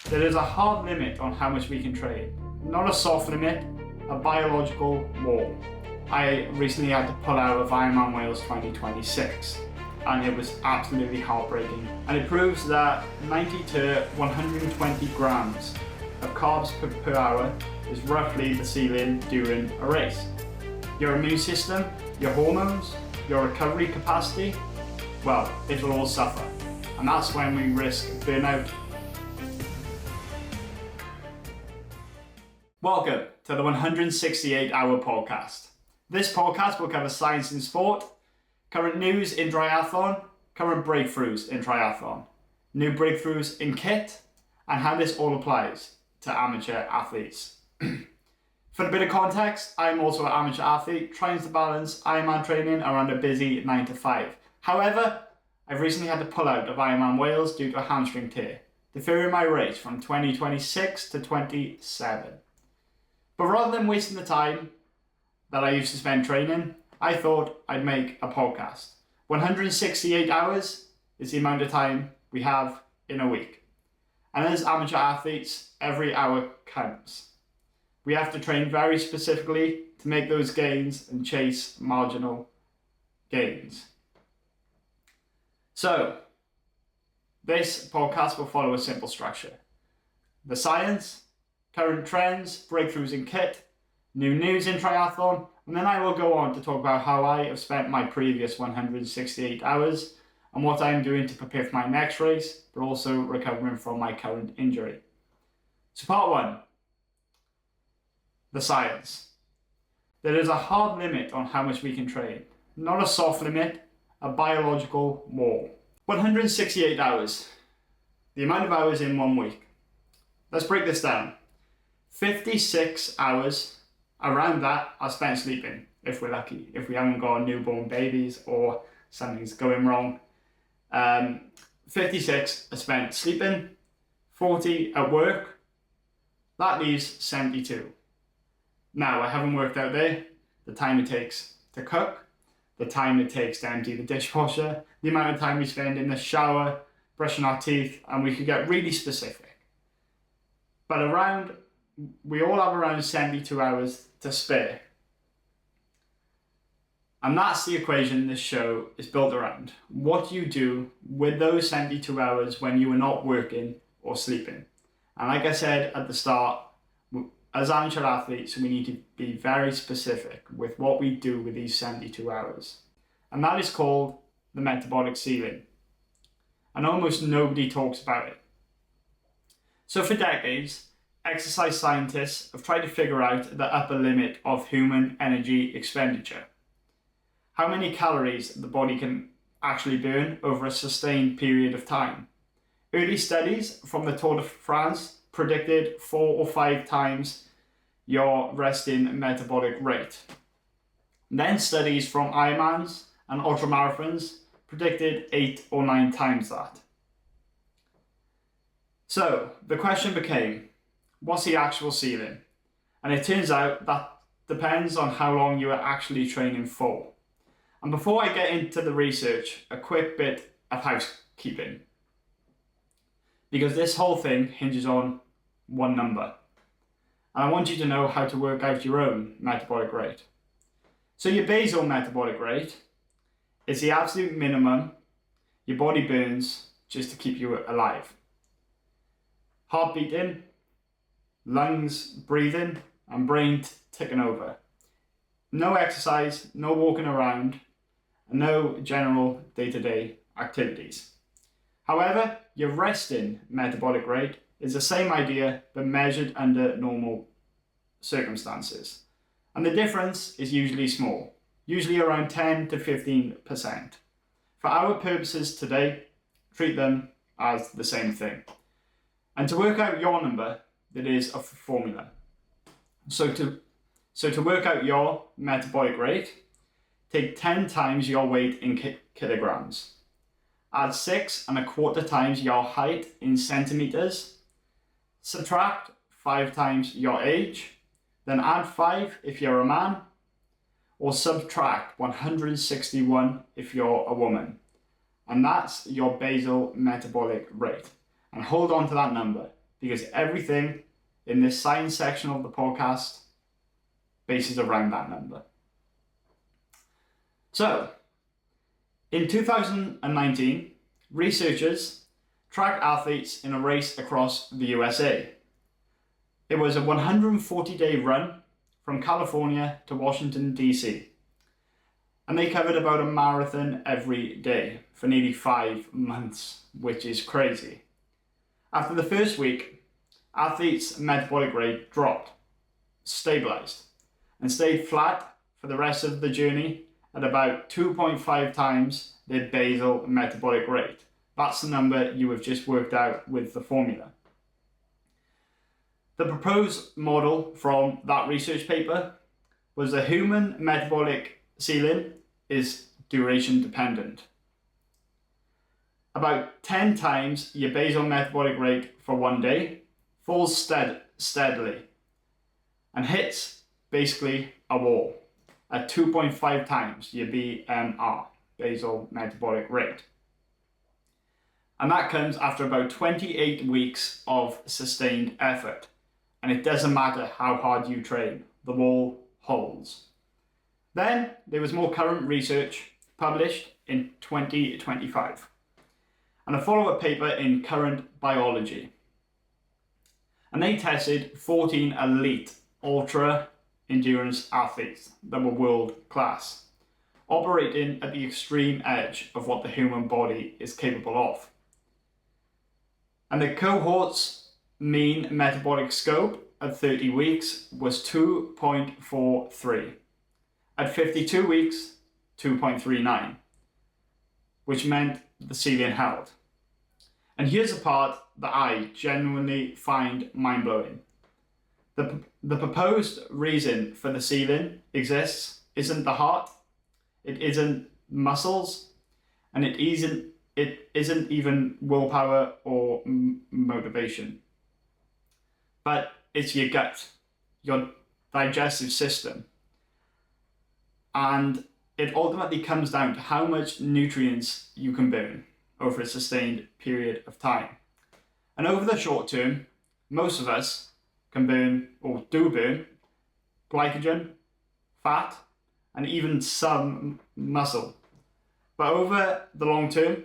There is a hard limit on how much we can train, not a soft limit, a biological wall. I recently had to pull out of IRONMAN Wales 2026 and it was absolutely heartbreaking, and it proves that 90 to 120 grams of carbs per hour is roughly the ceiling during a race. Your immune system, your hormones, your recovery capacity, well, it will all suffer, and that's when we risk burnout. Welcome to the 168 Hour Podcast. This podcast will cover science in sport, current news in triathlon, current breakthroughs in triathlon, new breakthroughs in kit, and how this all applies to amateur athletes. For a bit of context, I'm also an amateur athlete trying to balance Ironman training around a busy 9 to 5. However, I've recently had to pull out of Ironman Wales due to a hamstring tear, deferring my race from 2026 to 27. But rather than wasting the time that I used to spend training, I thought I'd make a podcast. 168 hours is the amount of time we have in a week. And as amateur athletes, every hour counts. We have to train very specifically to make those gains and chase marginal gains. So, this podcast will follow a simple structure. The science, current trends, breakthroughs in kit, new news in triathlon, and then I will go on to talk about how I have spent my previous 168 hours and what I am doing to prepare for my next race, but also recovering from my current injury. So part 1, the science. There is a hard limit on how much we can train, not a soft limit, a biological wall. 168 hours, the amount of hours in 1 week. Let's break this down. 56 hours, around that, are spent sleeping, if we're lucky, if we haven't got newborn babies or something's going wrong. 56 are spent sleeping, 40 at work, that leaves 72. Now, I haven't worked out there the time it takes to cook, the time it takes to empty the dishwasher, the amount of time we spend in the shower, brushing our teeth, and we could get really specific. But we all have around 72 hours to spare. And that's the equation this show is built around. What do you do with those 72 hours when you are not working or sleeping? And like I said at the start, as amateur athletes, we need to be very specific with what we do with these 72 hours. And that is called the metabolic ceiling. And almost nobody talks about it. So for decades, exercise scientists have tried to figure out the upper limit of human energy expenditure. How many calories the body can actually burn over a sustained period of time. Early studies from the Tour de France predicted 4 or 5 times your resting metabolic rate. Then studies from Ironmans and ultramarathons predicted 8 or 9 times that. So the question became, what's the actual ceiling? And it turns out that depends on how long you are actually training for. And before I get into the research, a quick bit of housekeeping. Because this whole thing hinges on one number. And I want you to know how to work out your own metabolic rate. So your basal metabolic rate is the absolute minimum your body burns just to keep you alive. Heart beating, lungs breathing, and brain ticking over. No exercise, no walking around, and no general day-to-day activities. However, your resting metabolic rate is the same idea but measured under normal circumstances. And the difference is usually small, usually around 10 to 15%. For our purposes today, treat them as the same thing. And to work out your number, there is a formula. So to work out your metabolic rate, take 10 times your weight in kilograms. Add 6¼ times your height in centimeters. Subtract 5 times your age. Then add 5 if you're a man. Or subtract 161 if you're a woman. And that's your basal metabolic rate. And hold on to that number. because everything in this science section of the podcast bases around that number. So, in 2019, researchers tracked athletes in a race across the USA. It was a 140-day run from California to Washington, D.C. And they covered about a marathon every day for nearly 5 months, which is crazy. After the first week, athletes' metabolic rate dropped, stabilized, and stayed flat for the rest of the journey at about 2.5 times their basal metabolic rate. That's the number you have just worked out with the formula. The proposed model from that research paper was the human metabolic ceiling is duration dependent. About 10 times your basal metabolic rate for one day falls steadily and hits basically a wall at 2.5 times your BMR, basal metabolic rate. And that comes after about 28 weeks of sustained effort. And it doesn't matter how hard you train, the wall holds. Then there was more current research published in 2025 and a follow-up paper in Current Biology. And they tested 14 elite ultra endurance athletes that were world class, operating at the extreme edge of what the human body is capable of. And the cohort's mean metabolic scope at 30 weeks was 2.43. At 52 weeks, 2.39, which meant the ceiling held. And here's the part that I genuinely find mind-blowing. The proposed reason for the ceiling exists isn't the heart, it isn't muscles, and it isn't even willpower or motivation. But it's your gut, your digestive system. And it ultimately comes down to how much nutrients you can burn over a sustained period of time. And over the short term, most of us can burn, or do burn, glycogen, fat, and even some muscle. But over the long term,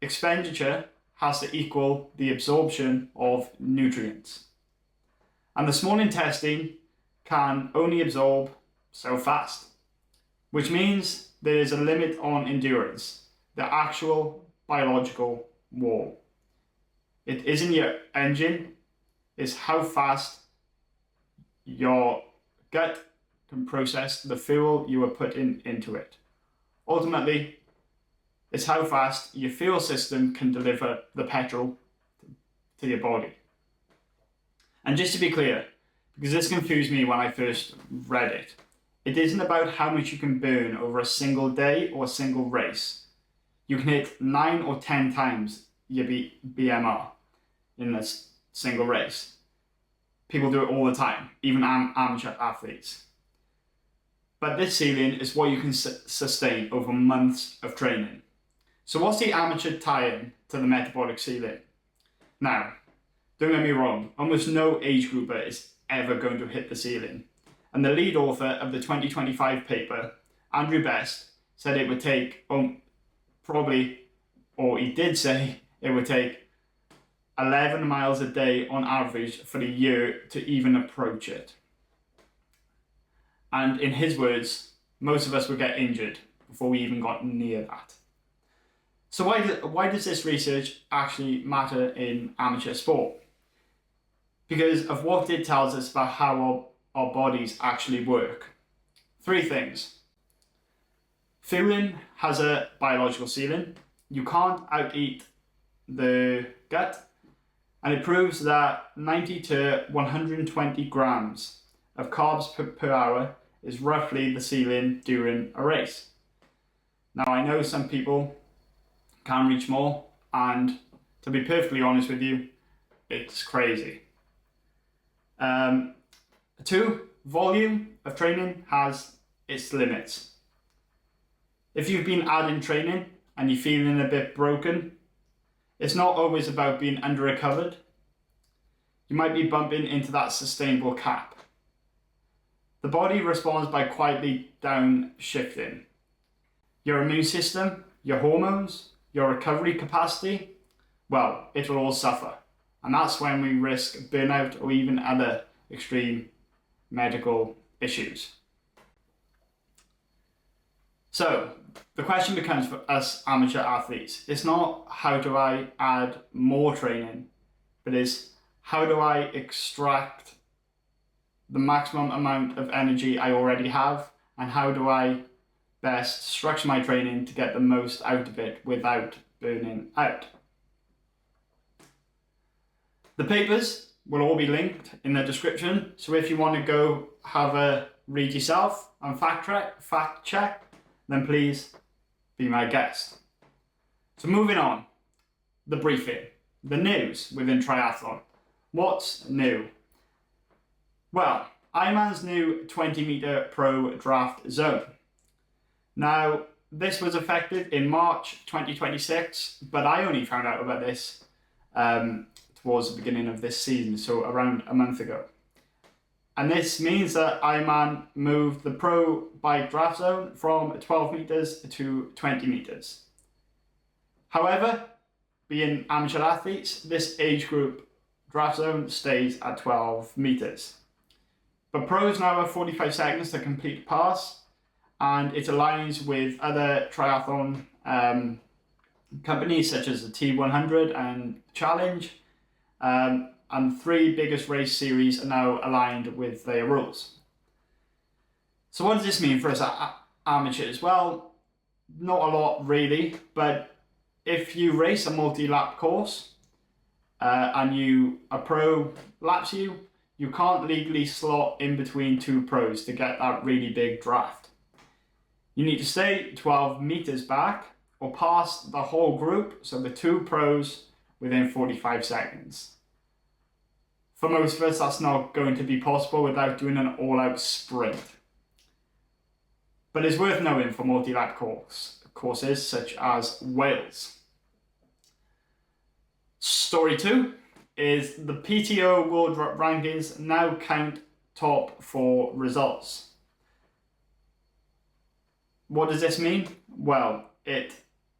expenditure has to equal the absorption of nutrients. And the small intestine can only absorb so fast, which means there is a limit on endurance, the actual biological wall. It isn't your engine, it's how fast your gut can process the fuel you are putting into it. Ultimately, it's how fast your fuel system can deliver the petrol to your body. And just to be clear, because this confused me when I first read it, it isn't about how much you can burn over a single day or a single race. You can hit 9 or 10 times your BMR in a single race. People do it all the time, even amateur athletes. But this ceiling is what you can sustain over months of training. So what's the amateur tie-in to the metabolic ceiling? Now, don't get me wrong, almost no age grouper is ever going to hit the ceiling. And the lead author of the 2025 paper, Andrew Best, said it would take he did say it would take 11 miles a day on average for the year to even approach it. And in his words, most of us would get injured before we even got near that. So why does this research actually matter in amateur sport? Because of what it tells us about how our bodies actually work. 3 things. Fueling has a biological ceiling. You can't out-eat the gut. And it proves that 90 to 120 grams of carbs per hour is roughly the ceiling during a race. Now, I know some people can reach more, and to be perfectly honest with you, it's crazy. 2, volume of training has its limits. If you've been adding training and you're feeling a bit broken, it's not always about being under-recovered. you might be bumping into that sustainable cap. The body responds by quietly downshifting. Your immune system, your hormones, your recovery capacity, well, it will all suffer. And that's when we risk burnout or even other extreme medical issues. So the question becomes for us amateur athletes, it's not how do I add more training, but it's how do I extract the maximum amount of energy I already have, and how do I best structure my training to get the most out of it without burning out. The papers will all be linked in the description, so if you want to go have a read yourself and fact check, then please be my guest. So moving on, the briefing, the news within triathlon. What's new? Well, Ironman's new 20-meter pro draft zone. Now, this was effective in March 2026, but I only found out about this towards the beginning of this season, so around a month ago. And this means that Ironman moved the pro bike draft zone from 12 meters to 20 meters. However, being amateur athletes, this age group draft zone stays at 12 meters. But pros now have 45 seconds to complete a pass, and it aligns with other triathlon companies such as the T100 and Challenge, and 3 biggest race series are now aligned with their rules. So what does this mean for us amateurs? Well, not a lot really, but if you race a multi-lap course and a pro laps you can't legally slot in between 2 pros to get that really big draft. You need to stay 12 meters back or pass the whole group, so the 2 pros, within 45 seconds. For most of us, that's not going to be possible without doing an all-out sprint. But it's worth knowing for multi-lap courses such as Wales. Story 2 is the PTO World Rankings now count top 4 results. What does this mean? Well, it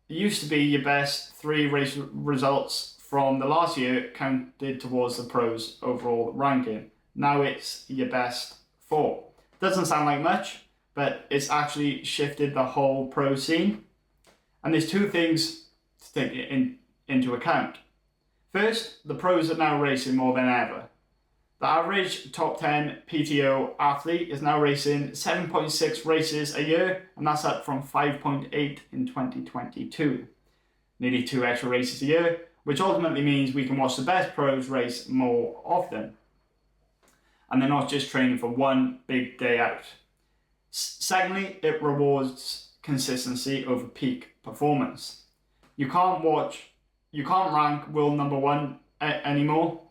used to be your best 3 race results from the last year counted towards the pros overall ranking. Now it's your best 4. Doesn't sound like much, but it's actually shifted the whole pro scene. And there's 2 things to take into account. First, the pros are now racing more than ever. The average top 10 PTO athlete is now racing 7.6 races a year, and that's up from 5.8 in 2022. Nearly 2 extra races a year, which ultimately means we can watch the best pros race more often. And they're not just training for one big day out. Secondly, it rewards consistency over peak performance. You can't rank world number 1 anymore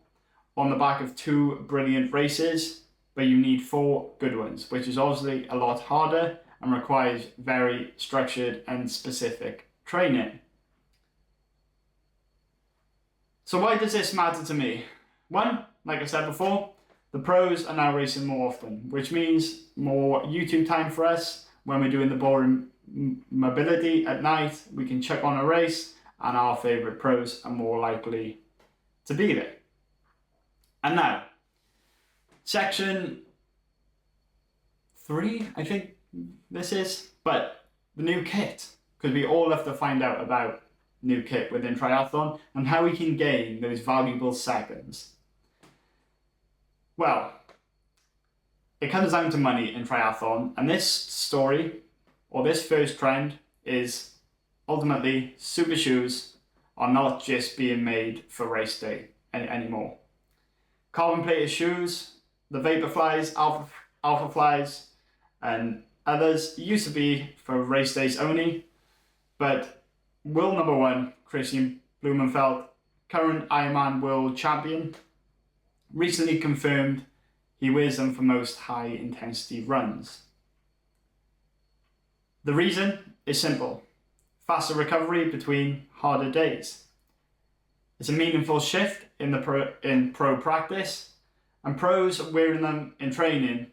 on the back of 2 brilliant races, but you need 4 good ones, which is obviously a lot harder and requires very structured and specific training. So why does this matter to me? 1, like I said before, the pros are now racing more often, which means more YouTube time for us. When we're doing the boring mobility at night, we can chuck on a race and our favourite pros are more likely to be there. And now, section 3, I think this is, but the new kit, because we all have to find out about new kit within triathlon and how we can gain those valuable seconds. Well, it comes down to money in triathlon, and this story, or this first trend, is ultimately super shoes are not just being made for race day anymore. Carbon plated shoes, the Vaporflies, Alpha Flies, and others used to be for race days only, but world number 1, Christian Blumenfeld, current Ironman world champion, recently confirmed he wears them for most high intensity runs. The reason is simple: faster recovery between harder days. It's a meaningful shift in pro practice, and pros wearing them in training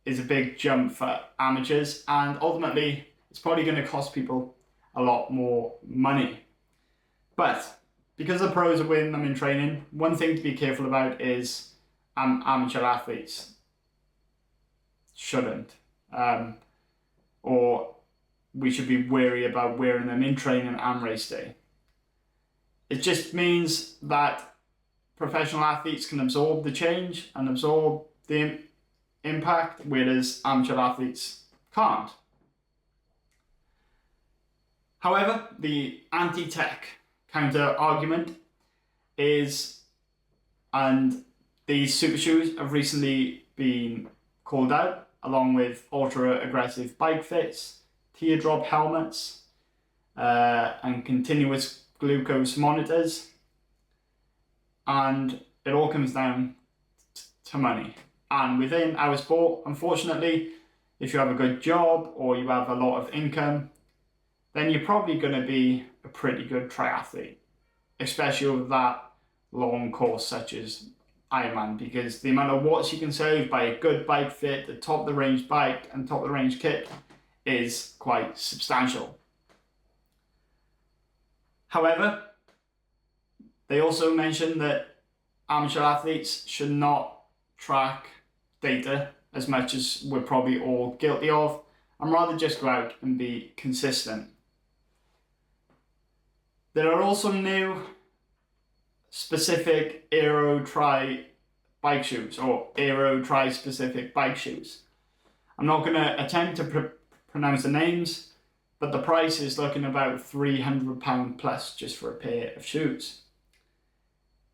is a big jump for amateurs, and ultimately it's probably going to cost people a lot more money. But because the pros are wearing them in training, one thing to be careful about is amateur athletes shouldn't, or we should be wary about wearing them in training and race day. It just means that professional athletes can absorb the change and absorb the impact, whereas amateur athletes can't. However, the anti-tech counter argument is, and these super shoes have recently been called out, along with ultra aggressive bike fits, teardrop helmets, and continuous glucose monitors, and it all comes down to money. And within our sport, unfortunately, if you have a good job or you have a lot of income, then you're probably going to be a pretty good triathlete, especially with that long course such as Ironman, because the amount of watts you can save by a good bike fit, a top of the range bike and top of the range kit is quite substantial. However, they also mention that amateur athletes should not track data as much as we're probably all guilty of, and rather just go out and be consistent. There are also new specific Aero Tri bike shoes, or Aero Tri specific bike shoes. I'm not going to attempt to pronounce the names, but the price is looking about £300 plus just for a pair of shoes.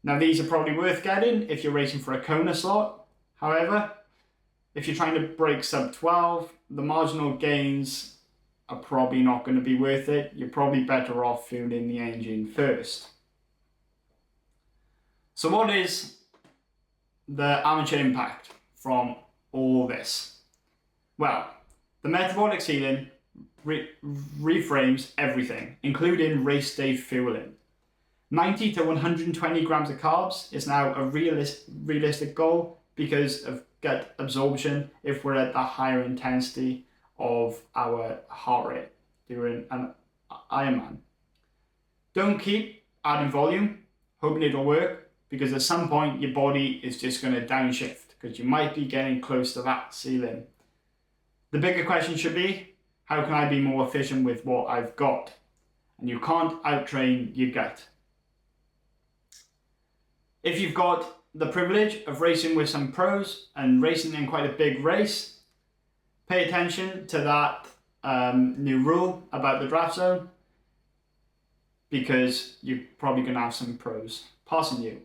Now these are probably worth getting if you're racing for a Kona slot. However, if you're trying to break sub 12, the marginal gains are probably not going to be worth it. You're probably better off fueling the engine first. So what is the amateur impact from all this? Well, the metabolic ceiling reframes everything, including race day fueling. 90 to 120 grams of carbs is now a realistic goal because of gut absorption if we're at the higher intensity of our heart rate during an Ironman. Don't keep adding volume, hoping it'll work, because at some point your body is just going to downshift because you might be getting close to that ceiling. The bigger question should be, how can I be more efficient with what I've got? And you can't out-train your gut. If you've got the privilege of racing with some pros and racing in quite a big race, pay attention to that new rule about the draft zone, because you're probably going to have some pros passing you.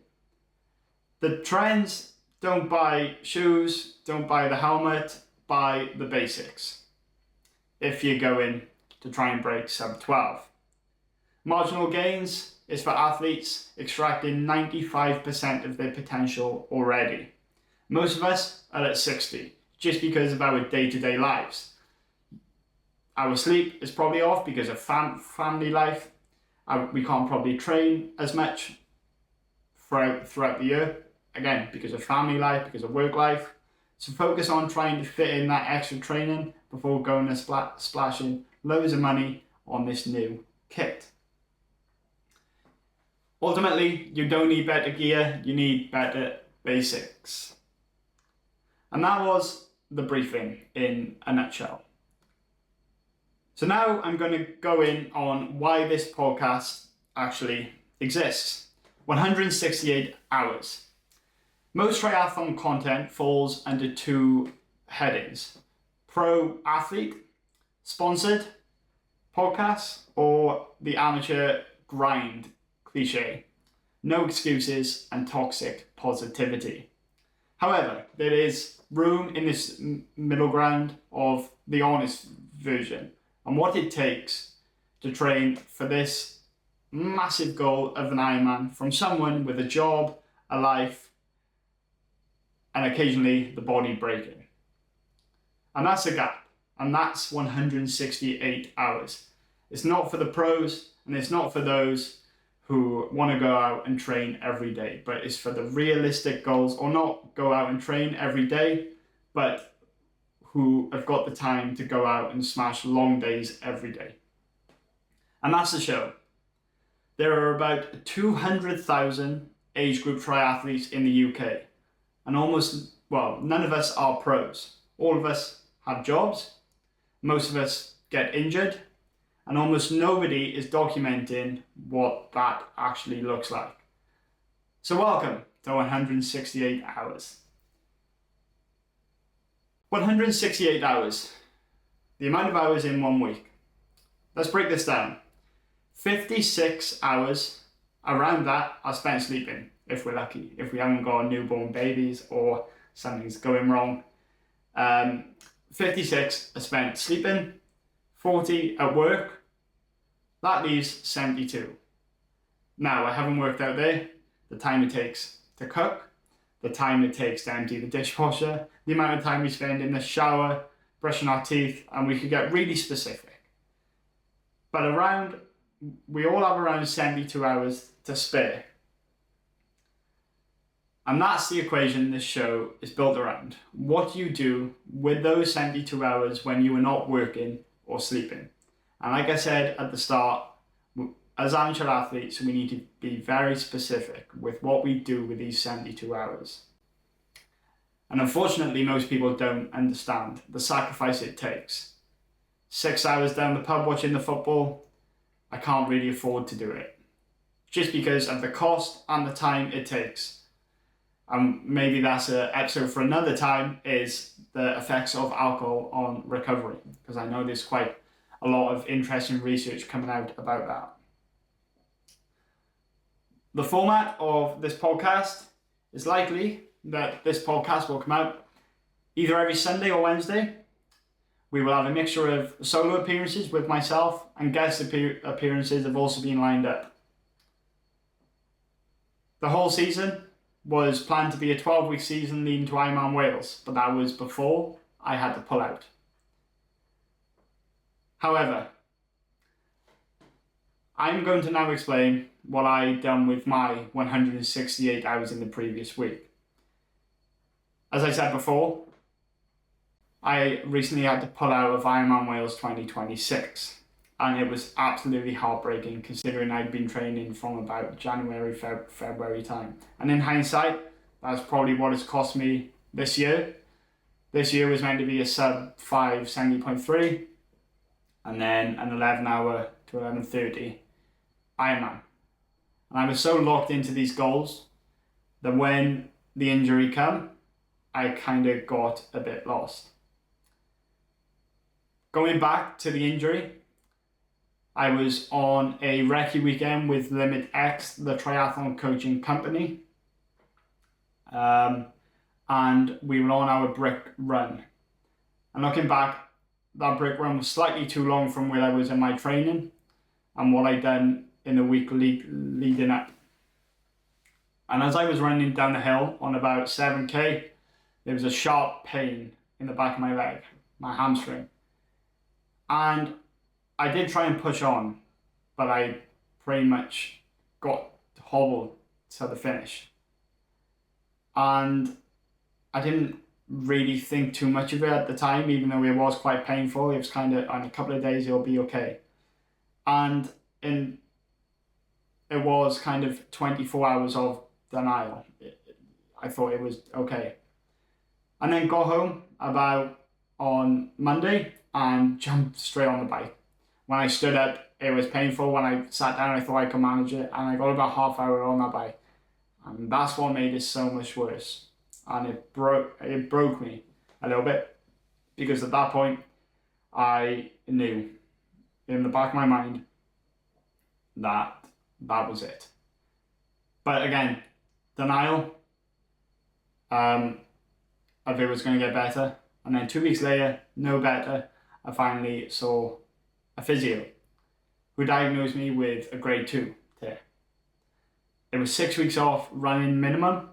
The trends: don't buy shoes, don't buy the helmet, buy the basics if you're going to try and break sub 12. Marginal gains is for athletes extracting 95% of their potential already. Most of us are at 60, just because of our day-to-day lives. Our sleep is probably off because of family life. We can't probably train as much throughout the year, again, because of family life, because of work life. So focus on trying to fit in that extra training before going and splashing loads of money on this new kit. Ultimately, you don't need better gear, you need better basics. And that was the briefing in a nutshell. So now I'm going to go in on why this podcast actually exists. 168 hours. Most triathlon content falls under two headings: pro athlete, sponsored podcasts, or the amateur grind cliche. No excuses and toxic positivity. However, there is room in this middle ground of the honest version and what it takes to train for this massive goal of an Ironman from someone with a job, a life, and occasionally the body breaking. And that's a gap, and that's 168 hours. It's not for the pros, and it's not for those who want to go out and train every day, but it's for the realistic goals, or not go out and train every day, but who have got the time to go out and smash long days every day. And that's the show. There are about 200,000 age group triathletes in the UK, and none of us are pros. All of us have jobs, most of us get injured, and almost nobody is documenting what that actually looks like. So welcome to 168 hours. 168 hours, the amount of hours in 1 week. Let's break this down. 56 hours, around that, are spent sleeping, if we're lucky, if we haven't got newborn babies or something's going wrong. 56 are spent sleeping, 40 at work. That leaves 72. Now, I haven't worked out there the time it takes to cook, the time it takes to empty the dishwasher, the amount of time we spend in the shower, brushing our teeth, and we could get really specific. But we all have around 72 hours to spare. And that's the equation this show is built around. What do you do with those 72 hours when you are not working or sleeping? And like I said at the start, as amateur athletes, we need to be very specific with what we do with these 72 hours. And unfortunately, most people don't understand the sacrifice it takes. 6 hours down the pub watching the football, I can't really afford to do it. Just because of the cost and the time it takes. Maybe that's an episode for another time, is the effects of alcohol on recovery, because I know there's quite a lot of interesting research coming out about that. The format of this podcast is likely that this podcast will come out either every Sunday or Wednesday. We will have a mixture of solo appearances with myself, and guest appearances have also been lined up. The whole season was planned to be a 12-week season leading to IRONMAN Wales, but that was before I had to pull out. However, I'm going to now explain what I've done with my 168 hours in the previous week. As I said before, I recently had to pull out of IRONMAN Wales 2026, and it was absolutely heartbreaking considering I'd been training from about January, February time. And in hindsight, that's probably what it's cost me this year. This year was meant to be a sub 5 70.3, and then an 11 hour to 11:30 Ironman. And I was so locked into these goals that when the injury came, I kind of got a bit lost. Going back to the injury, I was on a recce weekend with Limit X, the triathlon coaching company, and we were on our brick run. And looking back, that brick run was slightly too long from where I was in my training and what I'd done in the week leading up. And as I was running down the hill on about 7k, there was a sharp pain in the back of my leg, my hamstring. And I did try and push on, but I pretty much got hobbled to the finish. And I didn't really think too much of it at the time, even though it was quite painful. It was kind of, on a couple of days, it'll be okay. And it was kind of 24 hours of denial. I thought it was okay. And then got home on Monday and jumped straight on the bike. When I stood up, it was painful. When I sat down, I thought I could manage it, and I got about half hour on that bike. And that's what made it so much worse. And it broke me a little bit, because at that point, I knew in the back of my mind that was it. But again, denial of it was going to get better. And then 2 weeks later, no better, I finally saw a physio who diagnosed me with a grade 2 tear. It was 6 weeks off running minimum.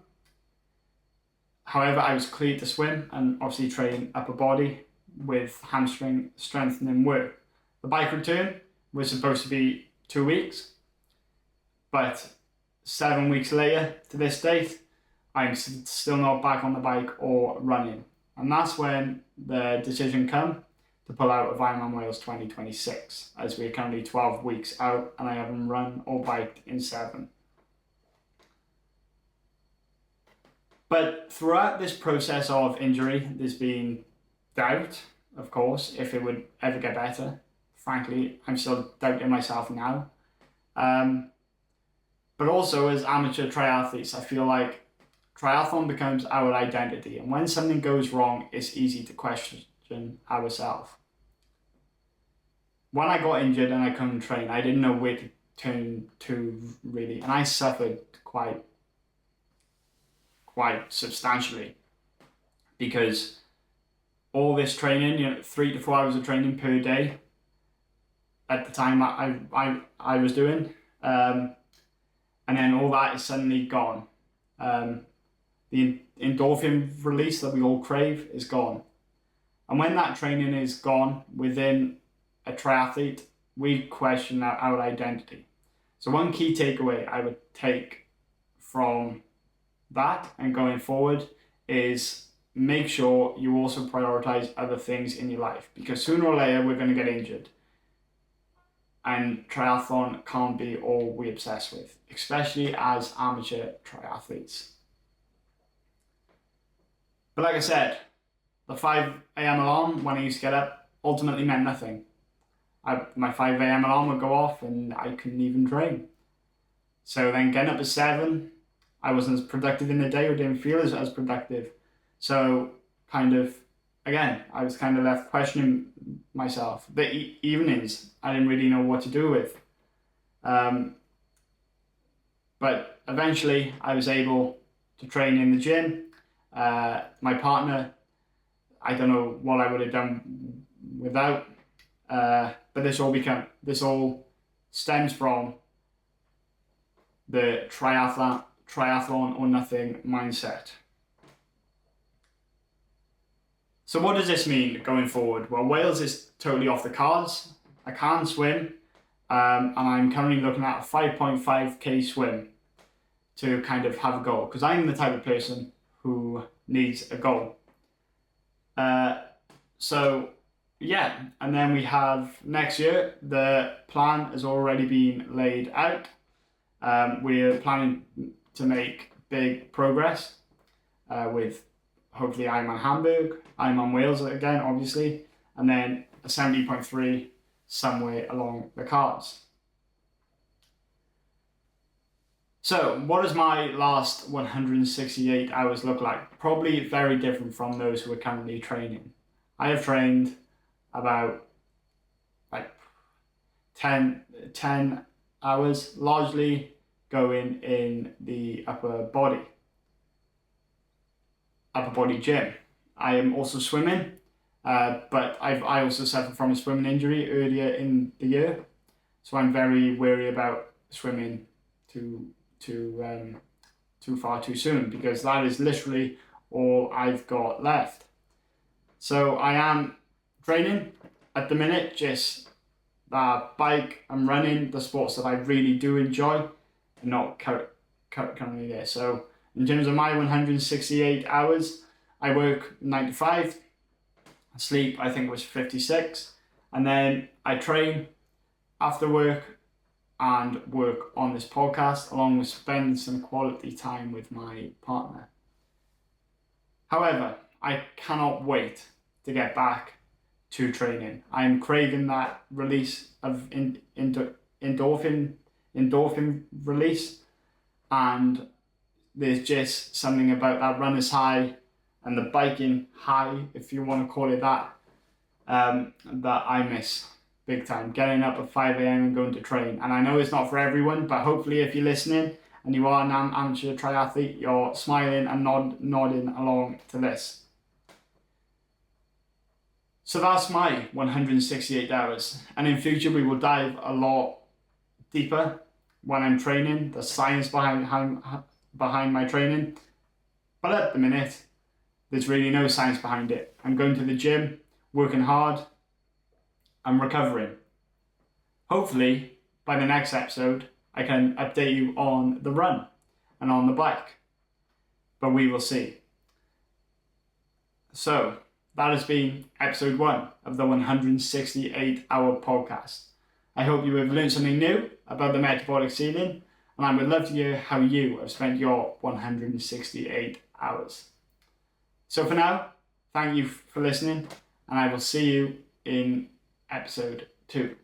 However, I was cleared to swim and obviously train upper body with hamstring strengthening work. The bike return was supposed to be 2 weeks. But 7 weeks later to this date, I'm still not back on the bike or running. And that's when the decision came to pull out of Ironman Wales 2026, as we're currently 12 weeks out and I haven't run or biked in 7. But throughout this process of injury, there's been doubt, of course, if it would ever get better. Frankly, I'm still doubting myself now. But also as amateur triathletes, I feel like triathlon becomes our identity. And when something goes wrong, it's easy to question ourselves. When I got injured and I couldn't train, I didn't know where to turn to really. And I suffered quite substantially, because all this training, 3 to 4 hours of training per day at the time I was doing, and then all that is suddenly gone. The endorphin release that we all crave is gone. And when that training is gone within a triathlete, we question our identity. So one key takeaway I would take from that and going forward is make sure you also prioritize other things in your life, because sooner or later we're going to get injured. And triathlon can't be all we obsess with, especially as amateur triathletes. But like I said, the 5 a.m. alarm when I used to get up ultimately meant nothing. My 5 a.m. alarm would go off and I couldn't even train. So then getting up at 7, I wasn't as productive in the day, or didn't feel as productive. So again, I was kind of left questioning myself. The evenings, I didn't really know what to do with. But eventually I was able to train in the gym. My partner, I don't know what I would have done without, but this all stems from the triathlon or nothing mindset. So what does this mean going forward? Well, Wales is totally off the cards. I can't swim, and I'm currently looking at a 5.5k swim to kind of have a goal, because I'm the type of person who needs a goal. So yeah, and then we have next year, the plan has already been laid out. We're planning to make big progress with hopefully Ironman Hamburg, Ironman Wales again, obviously, and then a 70.3 somewhere along the cards. So what does my last 168 hours look like? Probably very different from those who are currently training. I have trained about 10 hours, largely going in the upper body gym. I am also swimming, but I also suffered from a swimming injury earlier in the year, so I'm very wary about swimming too far too soon, because that is literally all I've got left. So I am training at the minute, just bike and running, the sports that I really do enjoy, and not currently there. So in terms of my 168 hours, I work 9 to 5, sleep I think was 56, and then I train after work and work on this podcast, along with spending some quality time with my partner. However, I cannot wait to get back to training. I'm craving that release of endorphin release, and there's just something about that runner's high and the biking high, if you want to call it that, that I miss big time. Getting up at 5 a.m. and going to train. And I know it's not for everyone, but hopefully if you're listening and you are an amateur triathlete, you're smiling and nodding along to this. So that's my 168 hours. And in future, we will dive a lot deeper when I'm training, the science behind my training. But at the minute, there's really no science behind it. I'm going to the gym, working hard, and recovering. Hopefully, by the next episode, I can update you on the run and on the bike. But we will see. So that has been episode 1 of the 168-hour podcast. I hope you have learned something new about the metabolic ceiling, and I would love to hear how you have spent your 168 hours. So for now, thank you for listening, and I will see you in episode 2.